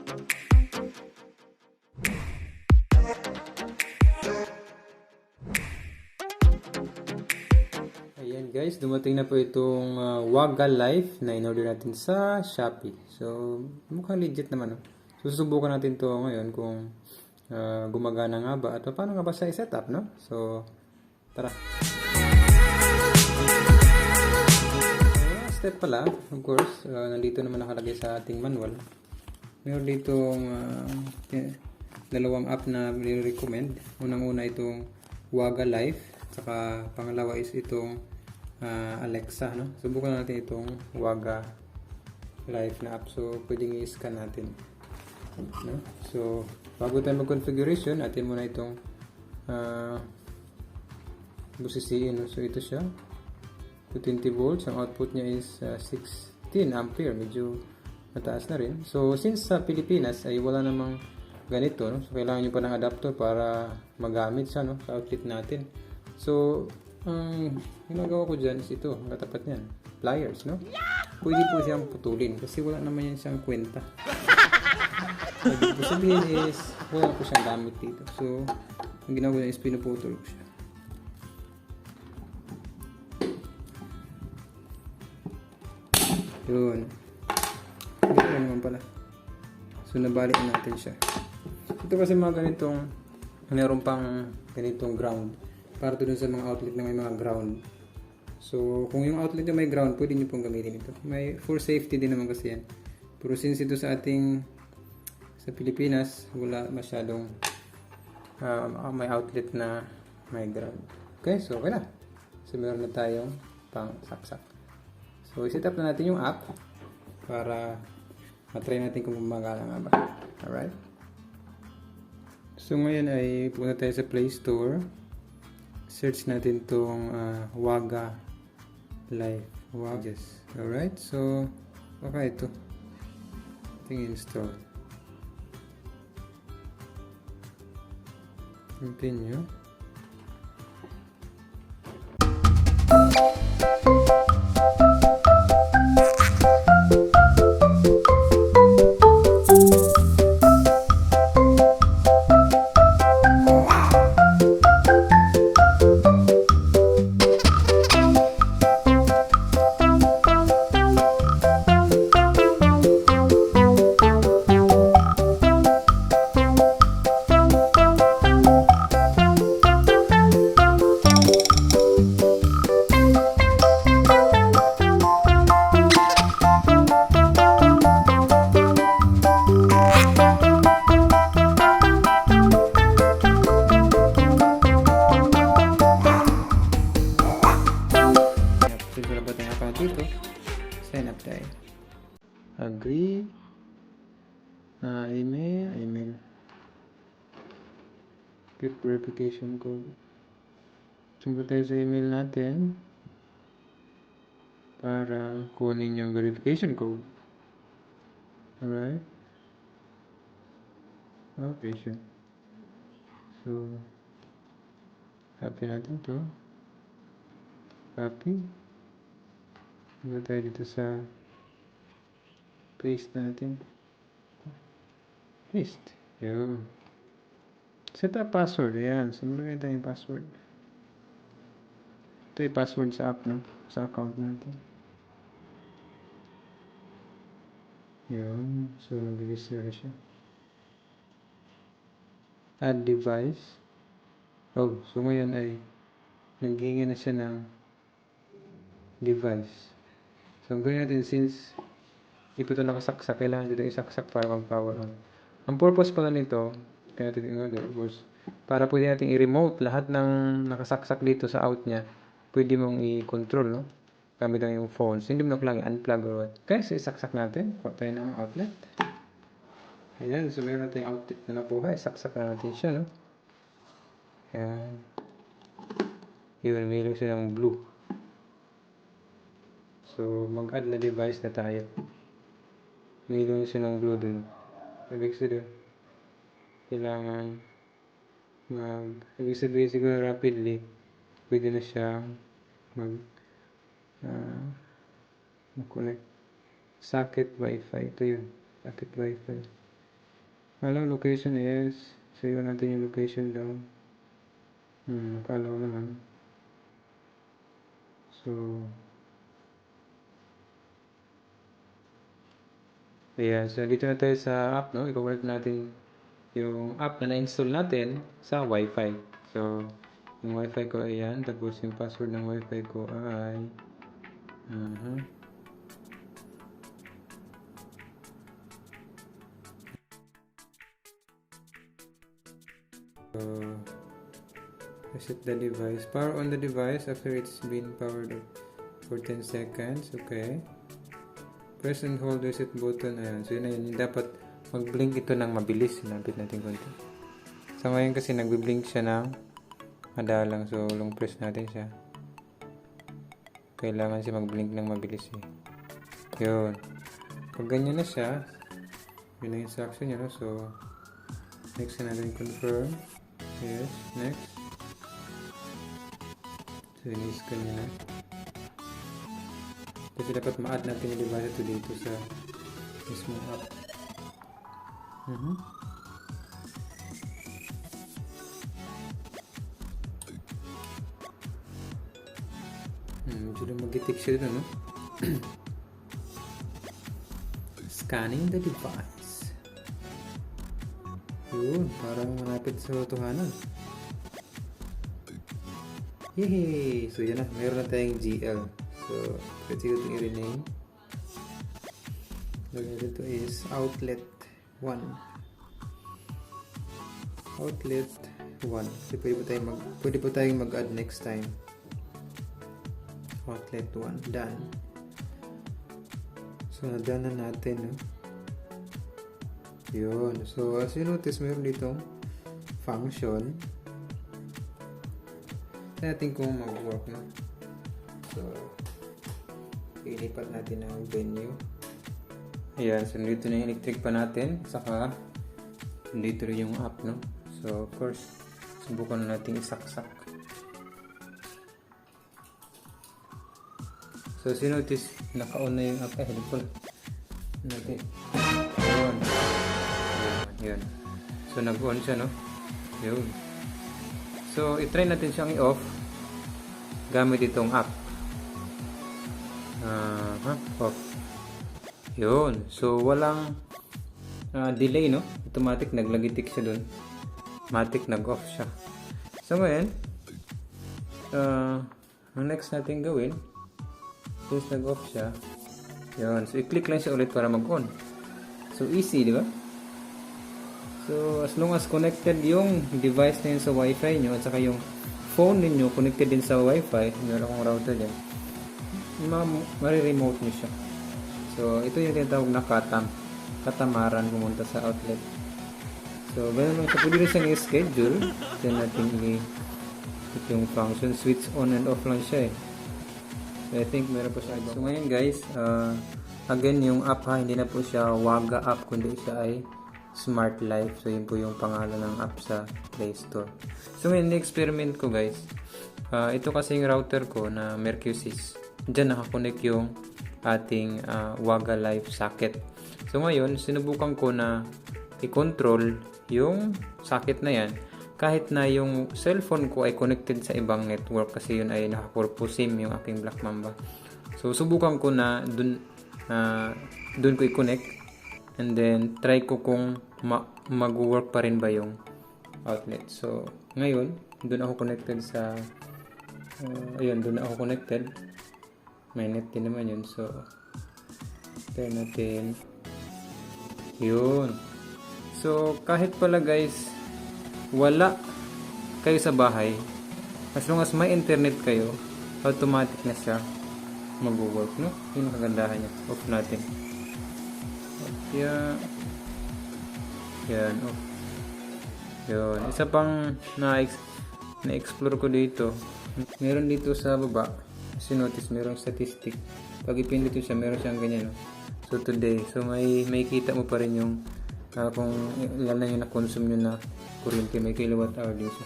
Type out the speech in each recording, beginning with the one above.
Ayan guys, dumating na po itong Waga Life na in-order natin sa Shopee. So, mukhang legit naman. No? Susubukan natin to ngayon kung gumagana nga ba at paano nga ba siya i-setup, no? So, tara. Step pala, of course, nandito naman nakalagay sa ating manual. Meron ditong dalawang app na nire-recommend. Unang-una itong Waga Life, saka pangalawa is itong Alexa, no? Subukan natin itong Waga Life na app. So, pwedeng i-scan natin. No? So, bago tayo mag-configuration, atin muna itong busisiin. No? So, ito siya. 20 volts. Ang output niya is 16 ampere. Medyo mataas na rin. So, since sa Pilipinas ay wala namang ganito, no? So, kailangan nyo pa ng adapter para magamit siya, no? Sa outlet natin. So, ang ginagawa ko dyan is ito, katapat niyan, pliers, no? Pwede po siyang putulin kasi wala naman yan siyang kwenta. Ibig sabihin is, wala po siyang gamit dito. So, ang ginagawa niya is pinuputol ko siya. Yun. Dito naman pala. So, nabalik natin siya. Ito kasi mga ganitong, mayroon pang ganitong ground. Para doon sa mga outlet na may mga ground. So, kung yung outlet na may ground, pwede nyo pong gamitin ito. May for safety din naman kasi yan. Pero since ito sa Pilipinas, wala masyadong may outlet na may ground. Okay, so okay na. So, meron na tayong pang saksak. So, i-set up na natin yung app para matry natin kung gumagana nga ba. Alright? So, ngayon ay punta tayo sa Play Store. Search natin itong Waga Life. Wagas. Alright, so baka ito. Ating install. Continue. Dito, sign up tayo. Agree. Email. Get verification code. Sumpa tayo sa email natin para kunin yung verification code. Alright. Okay. So, copy natin to. Copy. Punta tayo dito sa paste natin. Paste. Yun. Set up password. Ayan. Sumulagay tayo yung password. Ito yung password sa app, no? Sa account natin. Yun. So, nag-register siya. Add device. Oh, so ngayon ay naghingi na siya ng device. So, ang gawin natin since hindi po ito nakasaksak, kailangan dito isaksak para mag-power on. Ang purpose pala nito, kaya natin of course, para pwede natin i-remote lahat ng nakasaksak dito sa out niya. Pwede mong i-control, no? Gamit lang yung phone. So, hindi mo na kailangan unplug or what. Okay, so isaksak natin. Kuha tayo ng outlet. Ayan, so meron natin yung outlet na nakuha. Isaksak na natin siya, no? Ayan. Yun, meron siya ng blue. So, mag-add na device na tayo. Mayroon siya ng blue dun. Ibig sabihin, kailangan ibig sabihin siguro rapidly, pwede na siya mag-connect. Socket Wi-Fi. Ito yun. Socket Wi-Fi. Alam location is, so yun natin yung location daw. Kala ko naman. So, ayan. So, dito na tayo sa app, no? I-convert natin yung app na na-install natin sa Wi-Fi. So, yung Wi-Fi ko, ayan. Tapos yung password ng Wi-Fi ko ay... So, reset the device. Power on the device after it's been powered up for 10 seconds. Okay. Press and hold reset button. Ayan. So, yun na yun. Dapat mag-blink ito ng mabilis. Sinapit natin konti. So, ngayon kasi nagbi-blink siya ng madalang. So, long press natin siya. Kailangan siya mag-blink ng mabilis eh. Yun. Pag ganyan na siya, yun ang instruction niya. No? So, next na natin confirm. Yes. Next. So, in-scan niya na. Kasi dapat ma-add natin yung device ito dito sa mismong app. Medyo na mag-detect siya dito, no? Scanning the device. Yun, parang malapit sa totohanan. Yehey! So, yan na. Meron na tayong GL. So, let's go to i-rename. Lagyan dito is outlet 1. Outlet 1. So, pwede po tayong mag-add next time. Outlet 1. Done. So, na-done na natin. No? Yun. So, as you notice, meron ditong function. Natin kung mag-work na. So, ilipat natin ang venue. Ayan, so dito na yung electric pa natin. Saka, dito rin yung app, no? So, of course, subukan na natin isaksak. So, as you notice, naka-on na yung app. Helpful. Natin. Yun. Yun. So, nag-on siya, no? Yun. So, itry natin siyang i-off gamit itong app. Off. Yun. So, walang delay, no? Automatic, naglagitik siya dun. Automatic, nag-off siya. So, ngayon, ang next natin gawin, since nag-off siya, yun. So, i-click lang siya ulit para mag-on. So, easy, di ba? So, as long as connected yung device na yun sa Wi-Fi nyo at saka yung phone ninyo connected din sa Wi-Fi, meron akong router dyan, mari-remote nyo siya. So, ito yung tinatawag na katamaran pumunta sa outlet. So, ganun lang siya. Pwede rin siyang i-schedule. Then natin ito yung function. Switch on and off lang siya eh. So, I think meron pa siya. So, ngayon guys, again, yung app ha, hindi na po siya Waga app, kundi siya ay Smart Life. So, yun po yung pangalan ng app sa Play Store. So, ngayon, experiment ko guys. Ito kasi yung router ko na Mercusys. Diyan nakakonect yung ating Waga Life socket. So, ngayon, sinubukan ko na i-control yung socket na yan kahit na yung cellphone ko ay connected sa ibang network kasi yun ay naka-purple SIM yung aking Black Mamba. So, subukan ko na dun ko i-connect and then try ko kung mag-work pa rin ba yung outlet. So, ngayon, dun ako connected sa ayun, dun ako connected. May net din naman yun. So, try natin. Yun. So, kahit pala guys, wala kayo sa bahay, as long as may internet kayo, automatic na siya mag-work, no? Yun ang kagandahan niya. Off natin. Yan, off. Yun. Isa pang na-explore ko dito. Meron dito sa baba. As you notice, merong statistic. Pag ipindot siya, meron siyang ganyan, no? So, today. So, may kita mo pa rin yung kung ilan na yung na-consume nyo na kuryente, may kilowatt hour dito.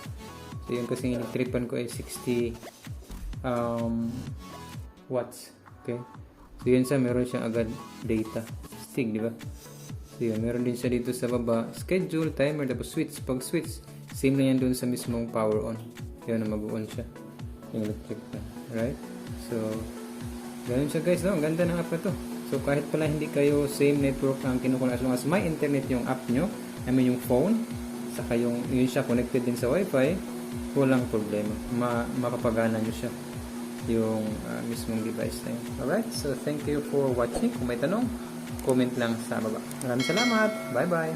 So, yun kasi yung electric pan ko ay 60 watts. Okay? So, yun siya, meron siyang agad data. Stig, di ba? So, So yun, meron din siya dito sa baba, schedule, timer, tapos switch. Pag switch, same lang yan dun sa mismong power on. Yun na mag-on siya. Yung electric na. Alright? So, ganun siya guys, no? Ang ganda ng app na to. So kahit pala hindi kayo same network ang kinukuha, as long as may internet yung app nyo, I mean yung phone, saka yun siya connected din sa wifi, walang problema. Mapapagana nyo siya yung mismong device na yun. Alright, so thank you for watching. Kung may tanong, comment lang sa baba. Maraming salamat. Bye bye.